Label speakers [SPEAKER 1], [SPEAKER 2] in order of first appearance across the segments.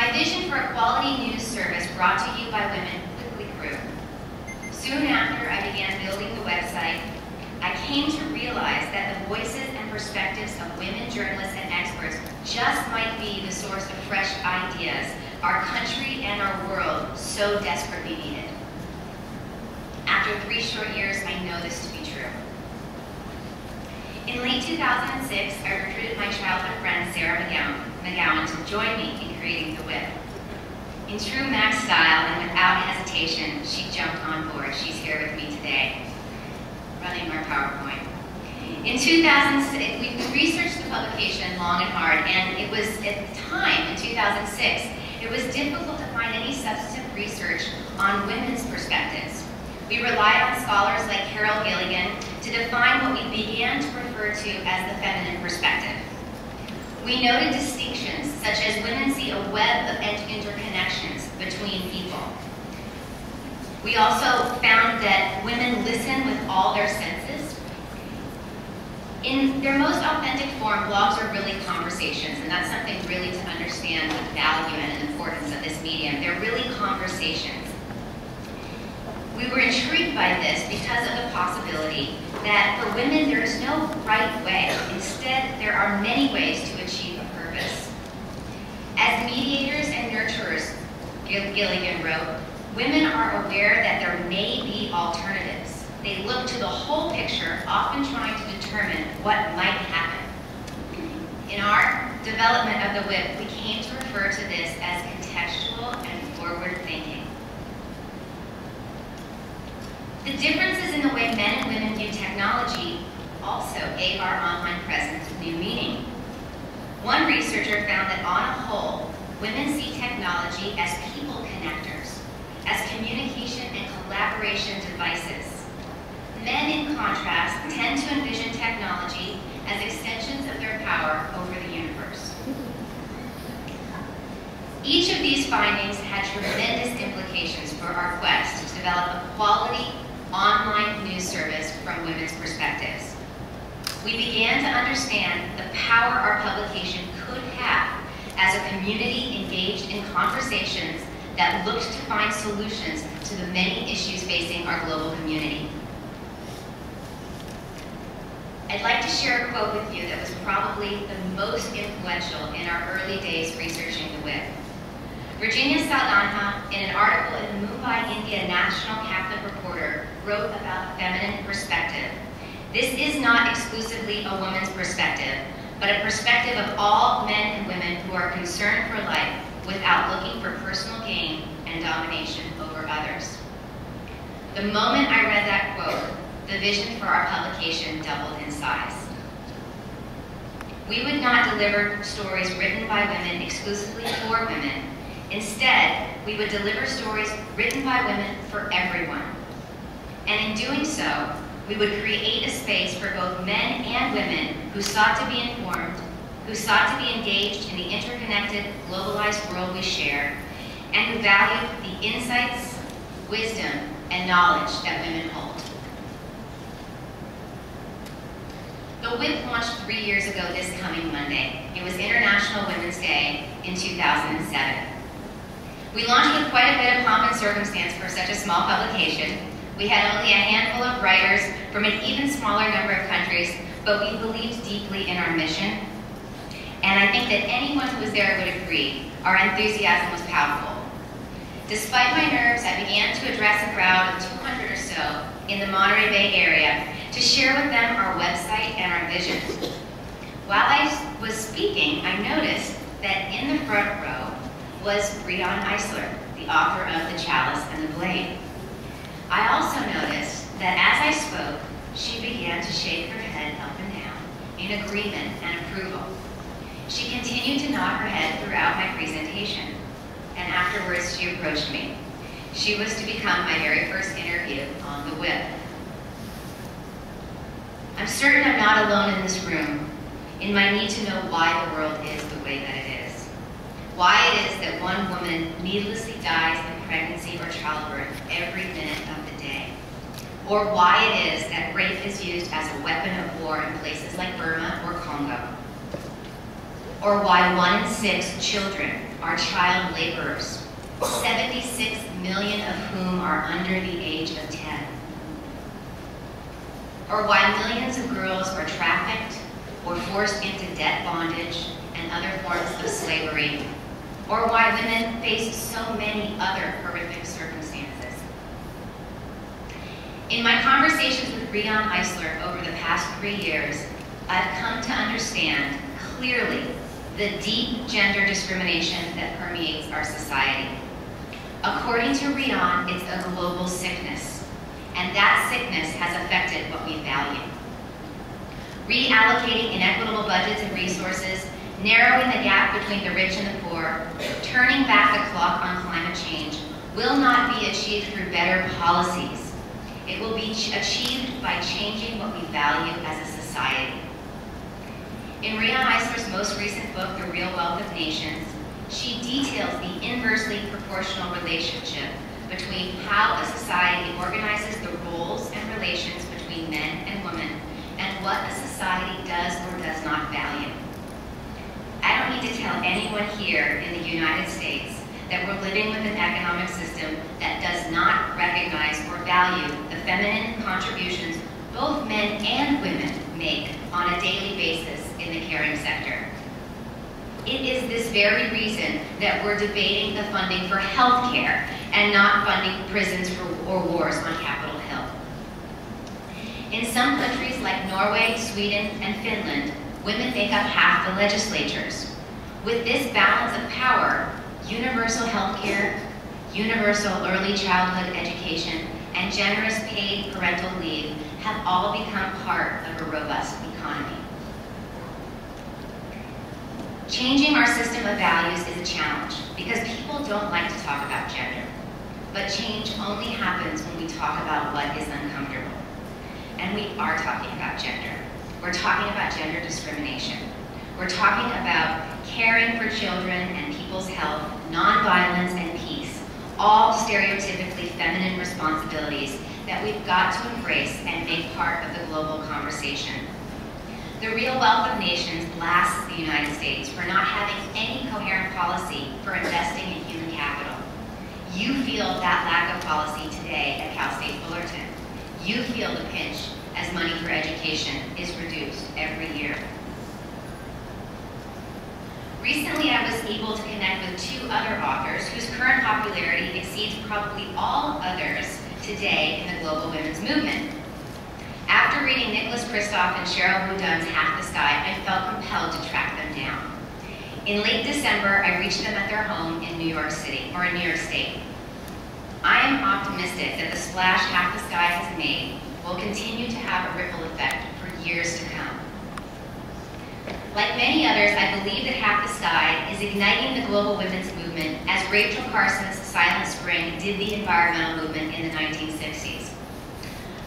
[SPEAKER 1] My vision for a quality news service brought to you by women quickly grew. Soon after I began building the website, I came to realize that the voices and perspectives of women journalists and experts just might be the source of fresh ideas our country and our world so desperately needed. After 3 short years, I know this to be true. In late 2006, I recruited my childhood friend Sarah McGowan to join me in creating the Whip. In true Max style and without hesitation, she jumped on board. She's here with me today, running our PowerPoint. In 2006, we researched the publication long and hard, and it was, at the time, in 2006, it was difficult to find any substantive research on women's perspectives. We relied on scholars like Carol Gilligan to define what we began to refer to as the feminine perspective. We noted distinctions such as women see a web of interconnections between people. We also found that women listen with all their senses. In their most authentic form, blogs are really conversations, and that's something really to understand the value and importance of this medium. They're really conversations. We were intrigued by this because of the possibility that for women there is no right way. Instead, there are many ways to achieve a purpose. As mediators and nurturers, Gilligan wrote, women are aware that there may be alternatives. They look to the whole picture, often trying to determine what might happen. In our development of the Whip, we came to refer to this as contextual and forward thinking. The differences in the way men and women view technology also gave our online presence new meaning. One researcher found that on a whole, women see technology as people connectors, as communication and collaboration devices. Men, in contrast, tend to envision technology as extensions of their power over the universe. Each of these findings had tremendous implications for our quest to develop a quality online news service from women's perspectives. We began to understand the power our publication could have as a community engaged in conversations that looked to find solutions to the many issues facing our global community. I'd like to share a quote with you that was probably the most influential in our early days researching the Whip. Virginia Saldanha, in an article in the Mumbai, India National Catholic Reporter, wrote about the feminine perspective. This is not exclusively a woman's perspective, but a perspective of all men and women who are concerned for life without looking for personal gain and domination over others. The moment I read that quote, the vision for our publication doubled in size. We would not deliver stories written by women exclusively for women. Instead, we would deliver stories written by women for everyone. And in doing so, we would create a space for both men and women who sought to be informed, who sought to be engaged in the interconnected, globalized world we share, and who valued the insights, wisdom, and knowledge that women hold. The Whip launched 3 years ago this coming Monday. It was International Women's Day in 2007. We launched with quite a bit of pomp and circumstance for such a small publication. We had only a handful of writers from an even smaller number of countries, but we believed deeply in our mission. And I think that anyone who was there would agree, our enthusiasm was palpable. Despite my nerves, I began to address a crowd of 200 or so in the Monterey Bay area to share with them our website and our vision. While I was speaking, I noticed that in the front row was Breon Eisler, the author of The Chalice and the Blade. I also noticed that as I spoke, she began to shake her head up and down in agreement and approval. She continued to nod her head throughout my presentation, and afterwards she approached me. She was to become my very first interview on the Whip. I'm certain I'm not alone in this room in my need to know why the world is the way that it is. Why it is that one woman needlessly dies in pregnancy or childbirth every minute of the day. Or why it is that rape is used as a weapon of war in places like Burma or Congo. or why 1 in 6 children are child laborers, 76 million of whom are under the age of 10. Or why millions of girls are trafficked or forced into debt bondage and other forms of slavery, or why women face so many other horrific circumstances. In my conversations with Rion Eisler over the past 3 years, I've come to understand clearly the deep gender discrimination that permeates our society. According to Rion, it's a global sickness, and that sickness has affected what we value. Reallocating inequitable budgets and resources, narrowing the gap between the rich and the poor, turning back the clock on climate change will not be achieved through better policies. It will be achieved by changing what we value as a society. In Rion Eisler's most recent book, The Real Wealth of Nations, she details the inversely proportional relationship between how a society organizes the roles and relations between men and women and what a society does or does not value. I don't need to tell anyone here in the United States that we're living with an economic system that does not recognize or value the feminine contributions both men and women make on a daily basis in the caring sector. It is this very reason that we're debating the funding for health care and not funding prisons or wars on Capitol Hill. In some countries like Norway, Sweden, and Finland, women make up half the legislatures. With this balance of power, universal health care, universal early childhood education, and generous paid parental leave have all become part of a robust economy. Changing our system of values is a challenge because people don't like to talk about gender. But change only happens when we talk about what is uncomfortable. And we are talking about gender. We're talking about gender discrimination. We're talking about caring for children and people's health, nonviolence, and peace, all stereotypically feminine responsibilities that we've got to embrace and make part of the global conversation. The Real Wealth of Nations blasts the United States for not having any coherent policy for investing in human capital. You feel that lack of policy today at Cal State Fullerton. You feel the pinch as money for education is reduced every year. Recently, I was able to connect with 2 other authors whose current popularity exceeds probably all others today in the global women's movement. After reading Nicholas Kristof and Cheryl Boudin's Half the Sky, I felt compelled to track them down. In late December, I reached them at their home in New York State. I am optimistic that the splash Half the Sky has made will continue to have a ripple effect for years to come. Like many others, I believe that Half the Sky is igniting the global women's movement as Rachel Carson's Silent Spring did the environmental movement in the 1960s.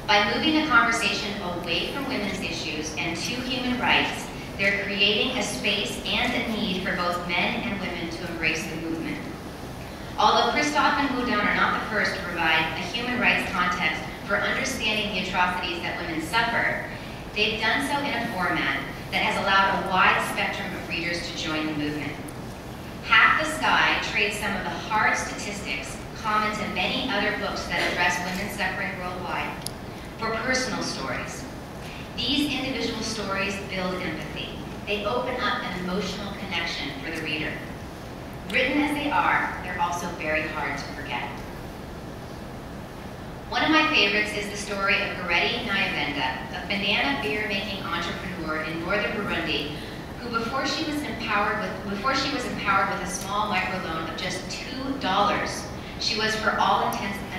[SPEAKER 1] By moving the conversation away from women's issues and to human rights, they're creating a space and a need for both men and women to embrace the movement. Although Kristof and Boudin are not the first to provide a human rights context for understanding the atrocities that women suffer, they've done so in a format that has allowed a wide spectrum of readers to join the movement. Half the Sky trades some of the hard statistics common to many other books that address women's suffering worldwide for personal stories. These individual stories build empathy. They open up an emotional connection for the reader. Written as they are, they're also very hard to forget. One of my favorites is the story of Goretti Nyabenda, a banana beer-making entrepreneur in northern Burundi, who before she was empowered with a small microloan of just $2, she was for all intents and